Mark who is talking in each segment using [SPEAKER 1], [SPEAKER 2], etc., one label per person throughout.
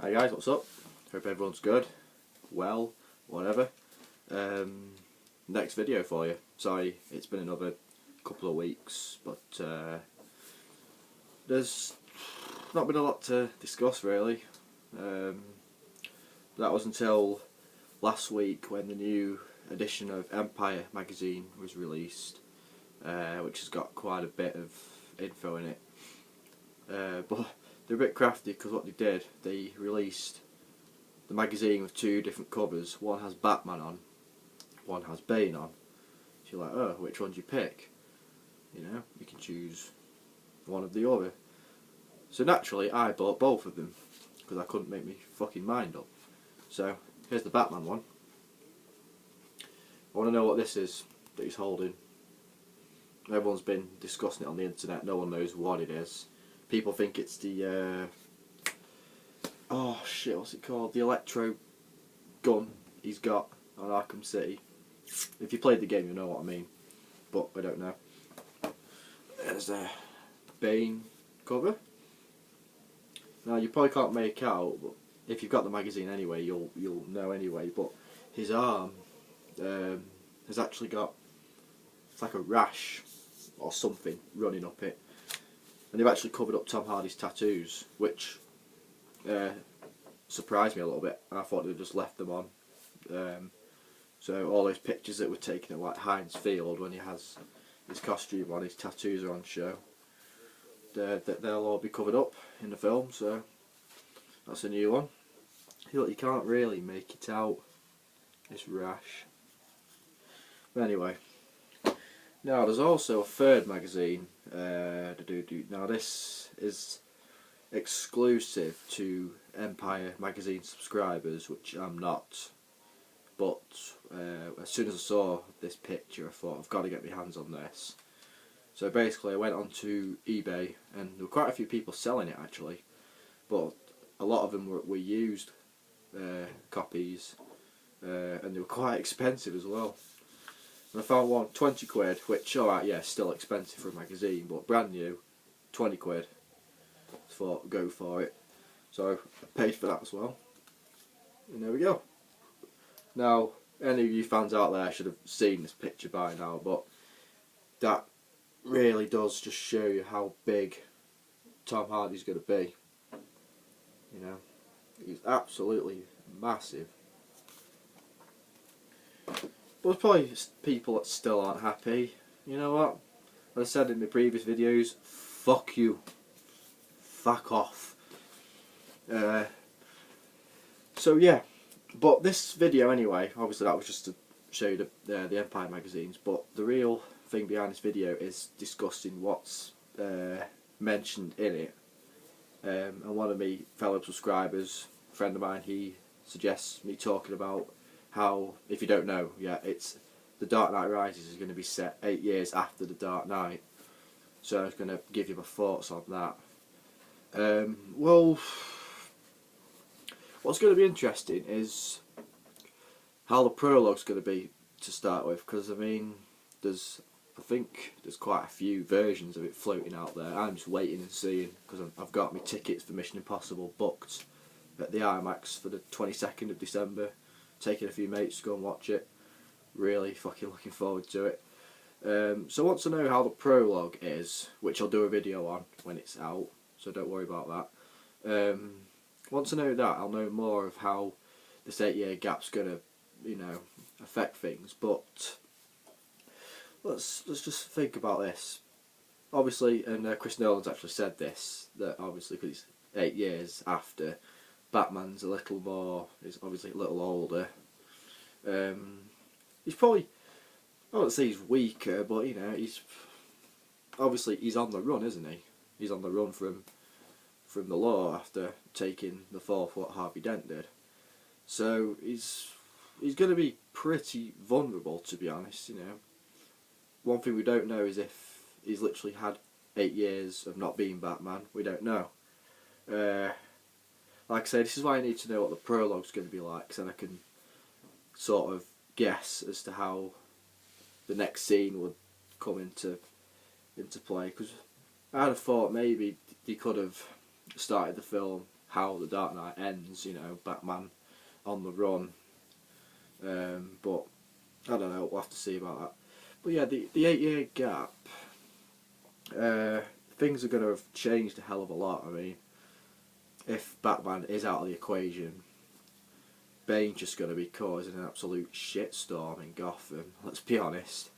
[SPEAKER 1] Hi guys, what's up? Hope everyone's good, well, whatever. Next video for you. Sorry, it's been another couple of weeks, but there's not been a lot to discuss really. That was until last week when the new edition of Empire magazine was released, which has got quite a bit of info in it. But they're a bit crafty because what they did, they released the magazine with two different covers. One has Batman on, one has Bane on. So you're like, oh, which one do you pick? You know, you can choose one of the other. So naturally, I bought both of them because I couldn't make my fucking mind up. So here's the Batman one. I want to know what this is that he's holding. Everyone's been discussing it on the internet. No one knows what it is. People think it's the oh shit, what's it called? The electro gun he's got on Arkham City. If you played the game, you know what I mean, but I don't know. There's a Bane cover. Now you probably can't make out, but if you've got the magazine anyway, you'll know anyway. But his arm has actually got, it's like a rash or something running up it. And they've actually covered up Tom Hardy's tattoos, which surprised me a little bit. I thought they'd just left them on. So all those pictures that were taken at like Heinz Field when he has his costume on, his tattoos are on show. They'll all be covered up in the film, so that's a new one. Look, you can't really make it out, this rash. But anyway. Now there's also a third magazine. Now this is exclusive to Empire magazine subscribers, which I'm not. But as soon as I saw this picture, I thought I've got to get my hands on this. So basically, I went onto eBay, and there were quite a few people selling it actually, but a lot of them were used copies, and they were quite expensive as well. And I found one, 20 quid, which, alright, yeah, still expensive for a magazine, but brand new, 20 quid. I thought, go for it. So, I paid for that as well. And there we go. Now, any of you fans out there should have seen this picture by now, but that really does just show you how big Tom Hardy's going to be. You know, he's absolutely massive. But there's probably people that still aren't happy. You know what? As I said in my previous videos, fuck you. Fuck off. So yeah, but this video anyway, obviously that was just to show you the Empire magazines, but the real thing behind this video is discussing what's mentioned in it. And one of my fellow subscribers, a friend of mine, he suggests me talking about how, if you don't know yet, it's The Dark Knight Rises is going to be set 8 years after The Dark Knight. So I was going to give you my thoughts on that. Well, what's going to be interesting is how the prologue's going to be to start with, because I mean, I think there's quite a few versions of it floating out there. I'm just waiting and seeing, because I've got my tickets for Mission Impossible booked at the IMAX for the 22nd of December. Taking a few mates to go and watch it. Really fucking looking forward to it. So once I know how the prologue is, which I'll do a video on when it's out, so don't worry about that. Once I know that, I'll know more of how this 8-year gap's gonna, you know, affect things. But let's just think about this. Obviously, and Chris Nolan's actually said this, that obviously because it's 8 years after, Batman's a little more, he's obviously a little older. He's probably, I wouldn't say he's weaker, but you know, he's on the run, isn't he? He's on the run from the law after taking the fall for what Harvey Dent did. So he's going to be pretty vulnerable, to be honest. You know, one thing we don't know is if he's literally had 8 years of not being Batman. We don't know. Like I say, this is why I need to know what the prologue's going to be like, so I can sort of guess as to how the next scene would come into play. Because I'd have thought maybe they could have started the film how the Dark Knight ends, you know, Batman on the run. But I don't know, we'll have to see about that. But yeah, the 8-year gap, things are going to have changed a hell of a lot. I mean, if Batman is out of the equation, Bane's just going to be causing an absolute shitstorm in Gotham, let's be honest.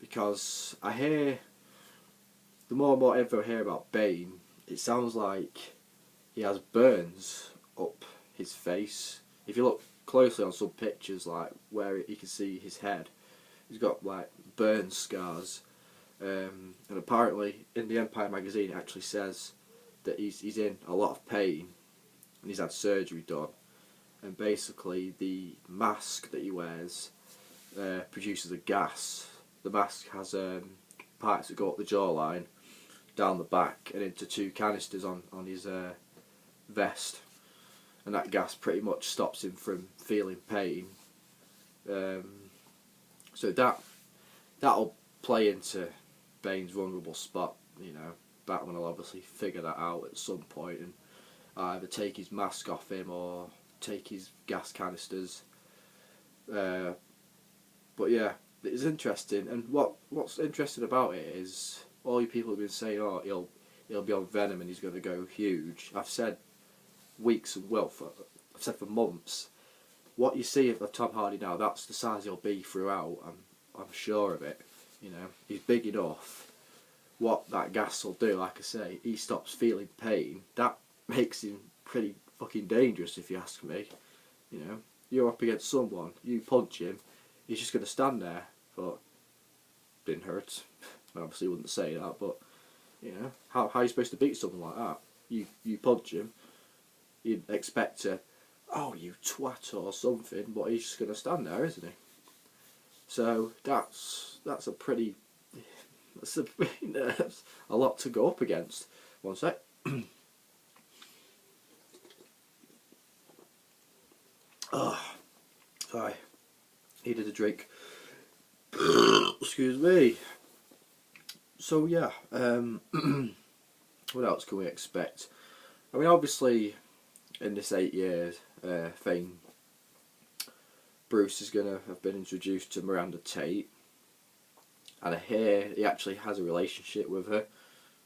[SPEAKER 1] Because I hear, the more and more info I hear about Bane, it sounds like he has burns up his face. If you look closely on some pictures, like where you can see his head, he's got like burn scars. And apparently in the Empire magazine it actually says that he's in a lot of pain and he's had surgery done, and basically the mask that he wears produces a gas. The mask has pipes that go up the jawline, down the back, and into 2 canisters on his vest, and that gas pretty much stops him from feeling pain. So that'll play into Bane's vulnerable spot. You know, Batman will obviously figure that out at some point and either take his mask off him or take his gas canisters. But yeah, it's interesting, and what's interesting about it is all you people have been saying, oh, he'll be on Venom and he's going to go huge. I've said weeks and I've said for months, what you see of Tom Hardy now, that's the size he'll be throughout. I'm sure of it. You know, he's big enough. What that gas will do, like I say, he stops feeling pain. That makes him pretty fucking dangerous, if you ask me. You know, you're up against someone, you punch him, he's just going to stand there, but didn't hurt. I obviously wouldn't say that, but you know, how are you supposed to beat someone like that? You punch him, you'd expect to, oh, you twat or something, but he's just going to stand there, isn't he? So that's a pretty, that's a lot to go up against. One sec. Oh, sorry, needed a drink. Excuse me. So yeah, what else can we expect? I mean, obviously, in this 8 years thing, Bruce is going to have been introduced to Miranda Tate, and I hear he actually has a relationship with her,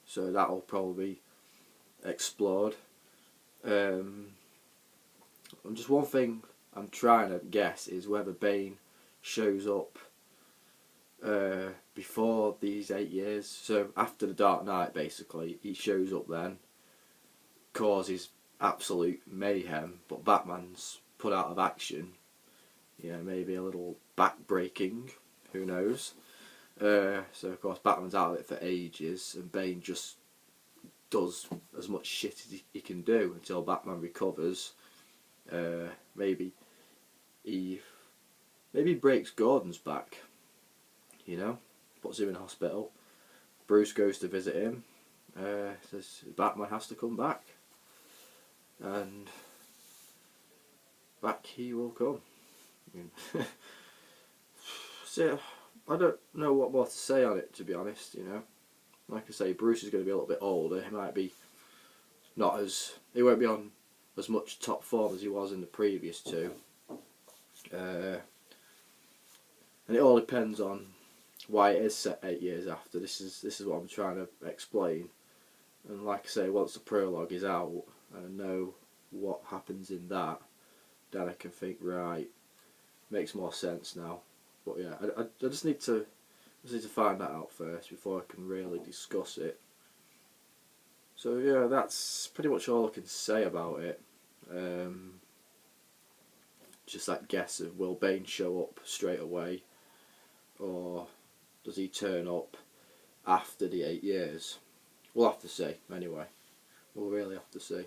[SPEAKER 1] so that'll probably be explored. And just one thing I'm trying to guess is whether Bane shows up before these 8 years, so after the Dark Knight basically, he shows up then, causes absolute mayhem, but Batman's put out of action. You know, maybe a little back-breaking, who knows. So of course Batman's out of it for ages, and Bane just does as much shit as he can do until Batman recovers. Maybe he breaks Gordon's back, you know, puts him in hospital. Bruce goes to visit him, says Batman has to come back, and back he will come. So I don't know what more to say on it, to be honest. You know, like I say, Bruce is going to be a little bit older. He might be he won't be on as much top form as he was in the previous two, and it all depends on why it is set 8 years after. This is what I'm trying to explain. And like I say, once the prologue is out and I know what happens in that, then I can think, right, makes more sense now. But yeah, I just need to find that out first before I can really discuss it. So yeah, that's pretty much all I can say about it. Just that guess of, will Bane show up straight away, or does he turn up after the 8 years? We'll have to see. Anyway, we'll really have to see.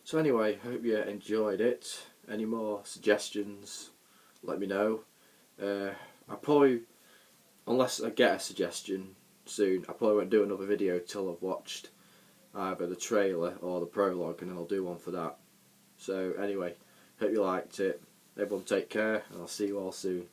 [SPEAKER 1] So anyway, hope you enjoyed it. Any more suggestions, let me know. I probably, unless I get a suggestion soon, I probably won't do another video till I've watched either the trailer or the prologue, and then I'll do one for that. So anyway, hope you liked it. Everyone take care, and I'll see you all soon.